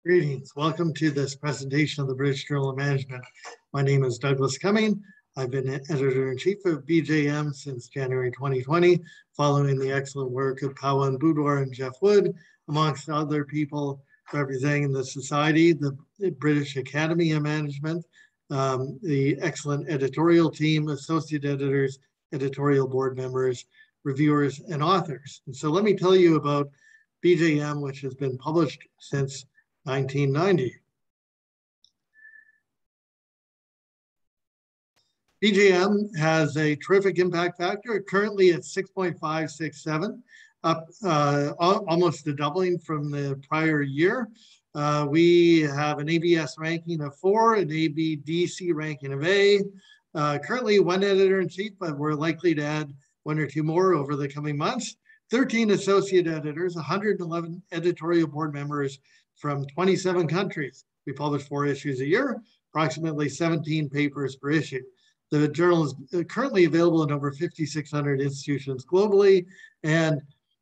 Greetings. Welcome to this presentation of the British Journal of Management. My name is Douglas Cumming. I've been editor-in-chief of BJM since January 2020, following the excellent work of Pawan Boudoir and Jeff Wood, amongst other people representing the Society, the British Academy of Management, the excellent editorial team, associate editors, editorial board members, reviewers, and authors. And so let me tell you about BJM, which has been published since 1990. BJM has a terrific impact factor, currently at 6.567, up almost a doubling from the prior year. We have an ABS ranking of 4, an ABDC ranking of A. Currently one editor-in-chief, but we're likely to add 1 or 2 more over the coming months. 13 associate editors, 111 editorial board members from 27 countries. We publish 4 issues a year, approximately 17 papers per issue. The journal is currently available in over 5,600 institutions globally. And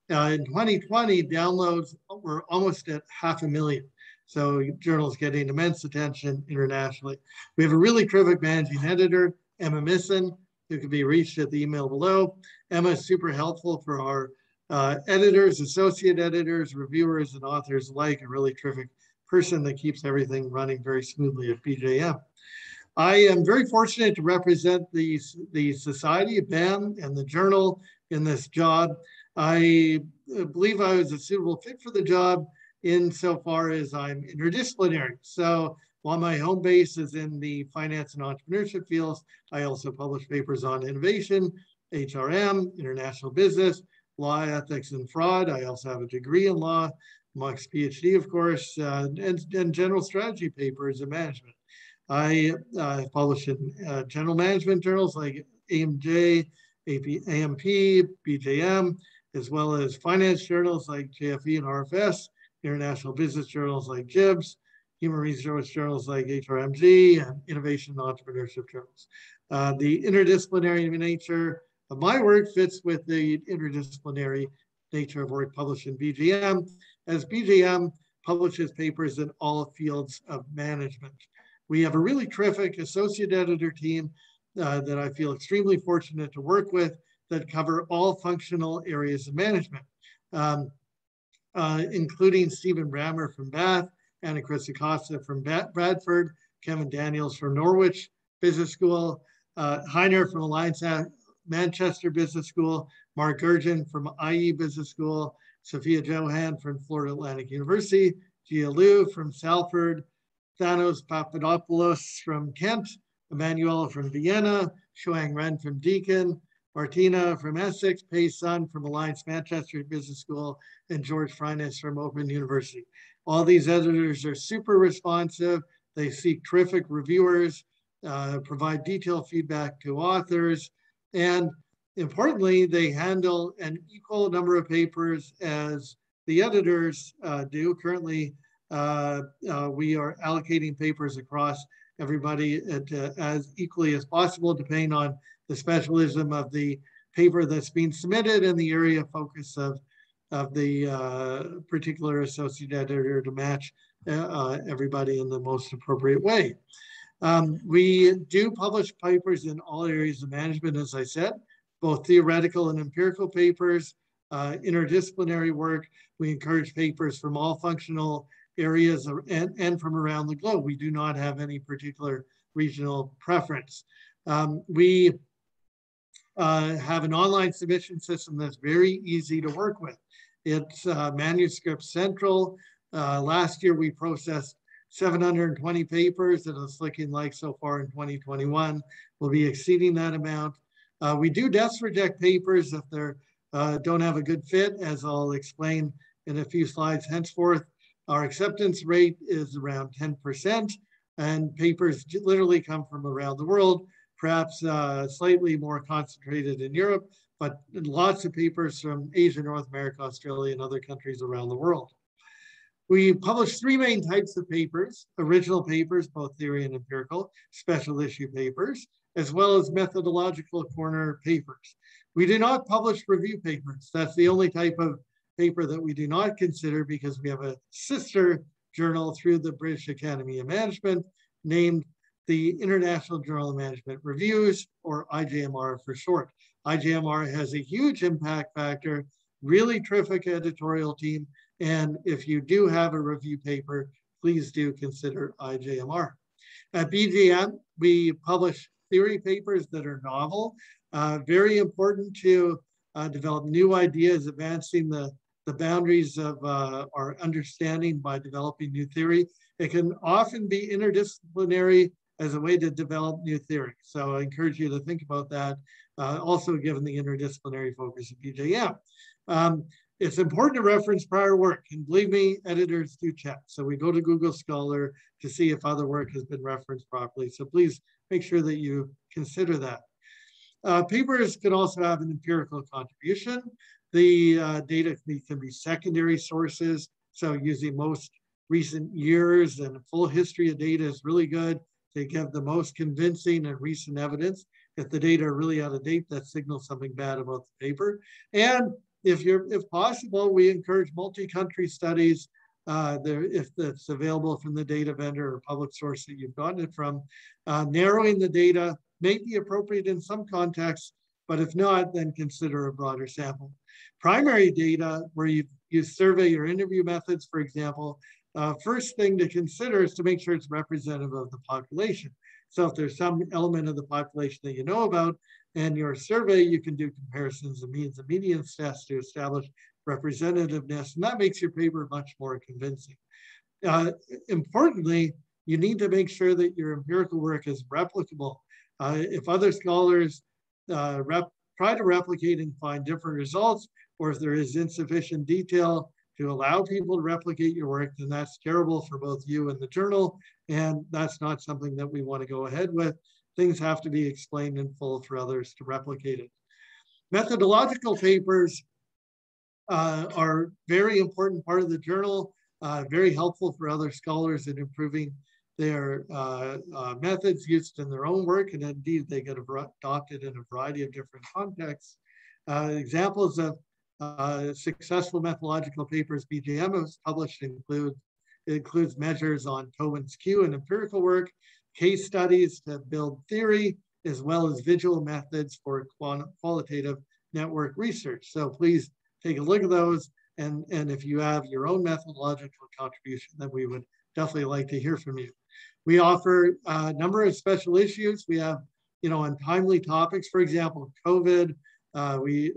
in 2020, downloads were almost at 500,000. So the journal is getting immense attention internationally. We have a really terrific managing editor, Emma Misson, who can be reached at the email below. Emma is super helpful for our editors, associate editors, reviewers, and authors alike. A really terrific person that keeps everything running very smoothly at BJM. I am very fortunate to represent the Society, BAM, and the journal in this job. I believe I was a suitable fit for the job insofar as I'm interdisciplinary. So while my home base is in the finance and entrepreneurship fields, I also publish papers on innovation, HRM, international business, law, ethics, and fraud. I also have a degree in law, amongst PhD, of course, and general strategy papers in management. I publish in general management journals like AMJ, AMP, BJM, as well as finance journals like JFE and RFS, international business journals like JIBS, human resource journals like HRMG, and innovation and entrepreneurship journals. The interdisciplinary nature of my work fits with the interdisciplinary nature of work published in BJM, as BJM publishes papers in all fields of management. We have a really terrific associate editor team that I feel extremely fortunate to work with that cover all functional areas of management, including Stephen Brammer from Bath, Anna Christocosta from Bradford, Kevin Daniels from Norwich Business School, Heiner from Alliance Manchester Business School, Mark Gurgen from IE Business School, Sophia Johan from Florida Atlantic University, Gia Liu from Salford, Thanos Papadopoulos from Kent, Emmanuel from Vienna, Shuang Ren from Deakin, Martina from Essex, Pei Sun from Alliance Manchester Business School, and George Freinis from Open University. All these editors are super responsive. They seek terrific reviewers, provide detailed feedback to authors, and importantly, they handle an equal number of papers as the editors do. Currently, we are allocating papers across everybody as equally as possible, depending on the specialism of the paper that's being submitted and the area of focus of the particular associate editor to match everybody in the most appropriate way. We do publish papers in all areas of management, as I said, both theoretical and empirical papers, interdisciplinary work. We encourage papers from all functional areas and from around the globe. We do not have any particular regional preference. We have an online submission system that's very easy to work with. It's manuscript central. Last year we processed 720 papers, and it's looking like so far in 2021 we'll be exceeding that amount. We do desk reject papers if they don't have a good fit, as I'll explain in a few slides henceforth. Our acceptance rate is around 10%, and papers literally come from around the world, perhaps slightly more concentrated in Europe, but lots of papers from Asia, North America, Australia, and other countries around the world. We publish 3 main types of papers: original papers, both theory and empirical, special issue papers, as well as methodological corner papers. We do not publish review papers. That's the only type of paper that we do not consider, because we have a sister journal through the British Academy of Management, named the International Journal of Management Reviews, or IJMR for short. IJMR has a huge impact factor, really terrific editorial team, and if you do have a review paper, please do consider IJMR. At BJM, we publish theory papers that are novel, very important to develop new ideas, advancing the boundaries of our understanding by developing new theory. It can often be interdisciplinary as a way to develop new theory. So I encourage you to think about that, also given the interdisciplinary focus of BJM. It's important to reference prior work, and believe me, editors do check. So we go to Google Scholar to see if other work has been referenced properly. So please make sure that you consider that. Papers can also have an empirical contribution. The data can be secondary sources. So using most recent years and a full history of data is really good. They give the most convincing and recent evidence. If the data are really out of date, that signals something bad about the paper. And if possible, we encourage multi-country studies if that's available from the data vendor or public source that you've gotten it from. Narrowing the data may be appropriate in some contexts, but if not, then consider a broader sample. Primary data, where you survey or interview methods, for example, first thing to consider is to make sure it's representative of the population. So if there's some element of the population that you know about in your survey, you can do comparisons of means and medians tests to establish representativeness, and that makes your paper much more convincing. Importantly, you need to make sure that your empirical work is replicable. If other scholars try to replicate and find different results, or if there is insufficient detail to allow people to replicate your work, then that's terrible for both you and the journal, and that's not something that we want to go ahead with. Things have to be explained in full for others to replicate it. Methodological papers are a very important part of the journal, very helpful for other scholars in improving their methods used in their own work, and indeed they get adopted in a variety of different contexts. Examples of successful methodological papers BJM has published includes measures on Cohen's Q and empirical work, case studies to build theory, as well as visual methods for qualitative network research. So please take a look at those. And if you have your own methodological contribution, then we would definitely like to hear from you. We offer a number of special issues. We have, on timely topics, for example, COVID. We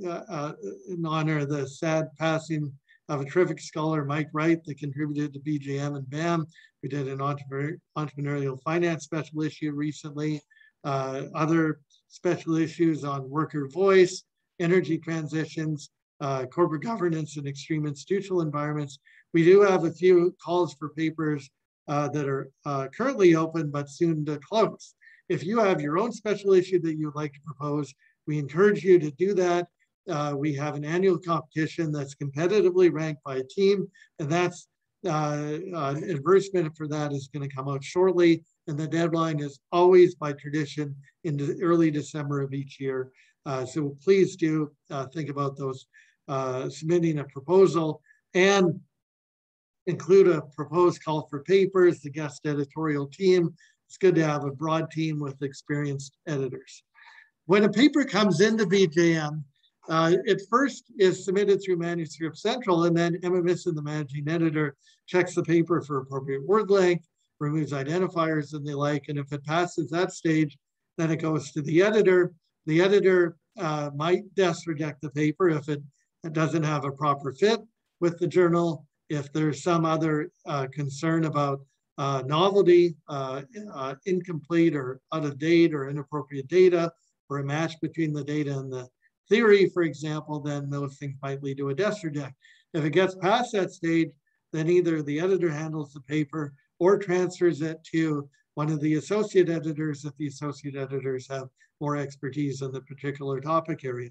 in honor of the sad passing of a terrific scholar, Mike Wright, that contributed to BJM and BAM. We did an entrepreneurial finance special issue recently. Other special issues on worker voice, energy transitions, corporate governance in extreme institutional environments. We do have a few calls for papers that are currently open, but soon to close. If you have your own special issue that you'd like to propose, we encourage you to do that. We have an annual competition that's competitively ranked by a team, and that's an advertisement for that is going to come out shortly. And the deadline is always, by tradition, in early December of each year. So please do think about those, submitting a proposal and include a proposed call for papers, the guest editorial team. It's good to have a broad team with experienced editors. When a paper comes into BJM, it first is submitted through Manuscript Central, and then MMS and the managing editor checks the paper for appropriate word length, removes identifiers and the like, and if it passes that stage, then it goes to the editor. The editor might desk reject the paper if it doesn't have a proper fit with the journal, if there's some other concern about novelty, incomplete or out of date or inappropriate data, or a match between the data and the theory, for example, then those things might lead to a desk reject. If it gets past that stage, then either the editor handles the paper or transfers it to one of the associate editors if the associate editors have more expertise in the particular topic area.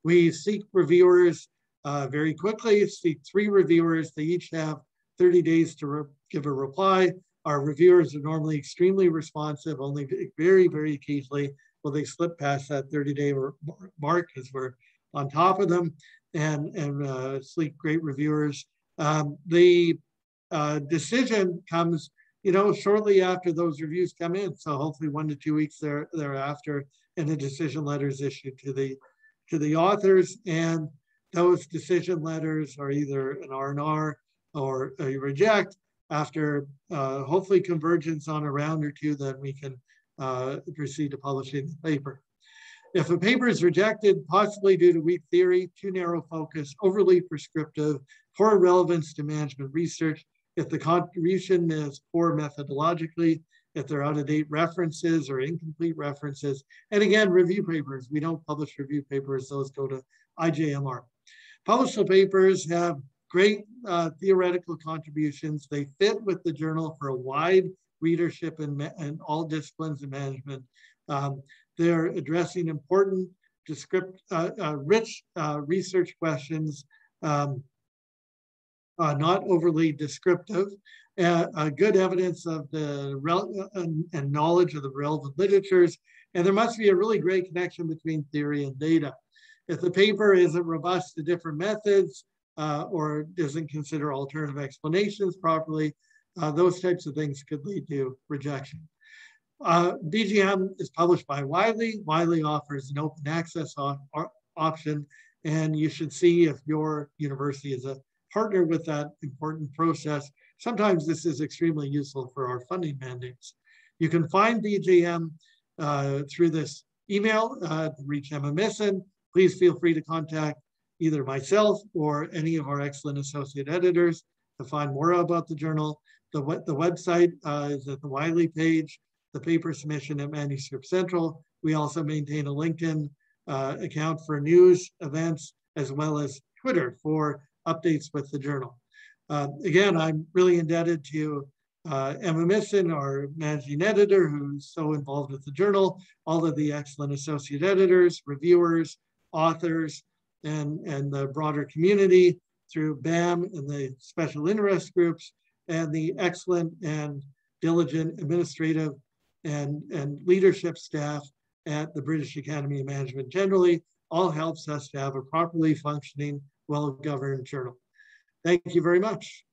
We seek reviewers very quickly, seek 3 reviewers. They each have 30 days to give a reply. Our reviewers are normally extremely responsive, only very, very occasionally will they slip past that 30-day mark because we're on top of them and seek great reviewers. The decision comes, shortly after those reviews come in. So hopefully 1 to 2 weeks thereafter, and a decision letter is issued to the authors. And those decision letters are either an R&R or a reject. After hopefully convergence on a round or two, then we can proceed to publishing the paper. If a paper is rejected, possibly due to weak theory, too narrow focus, overly prescriptive, poor relevance to management research, if the contribution is poor methodologically, if they're out-of-date references or incomplete references, and again, review papers. We don't publish review papers, those go to IJMR. Published papers have great theoretical contributions. They fit with the journal for a wide readership in all disciplines of management. They're addressing important, rich research questions, not overly descriptive, good evidence of the and knowledge of the relevant literatures, and there must be a really great connection between theory and data. If the paper isn't robust to different methods or doesn't consider alternative explanations properly, those types of things could lead to rejection. BJM is published by Wiley. Wiley offers an open access option, and you should see if your university is a partner with that important process. Sometimes this is extremely useful for our funding mandates. You can find BJM through this email, reach Emma Misson. Please feel free to contact either myself or any of our excellent associate editors to find more about the journal. The website is at the Wiley page, the paper submission at Manuscript Central. We also maintain a LinkedIn account for news, events, as well as Twitter for updates with the journal. Again, I'm really indebted to Emma Misson, our managing editor, who's so involved with the journal, all of the excellent associate editors, reviewers, authors, and the broader community through BAM and the special interest groups, and the excellent and diligent administrative and leadership staff at the British Academy of Management generally, all helps us to have a properly functioning, well-governed journal. Thank you very much.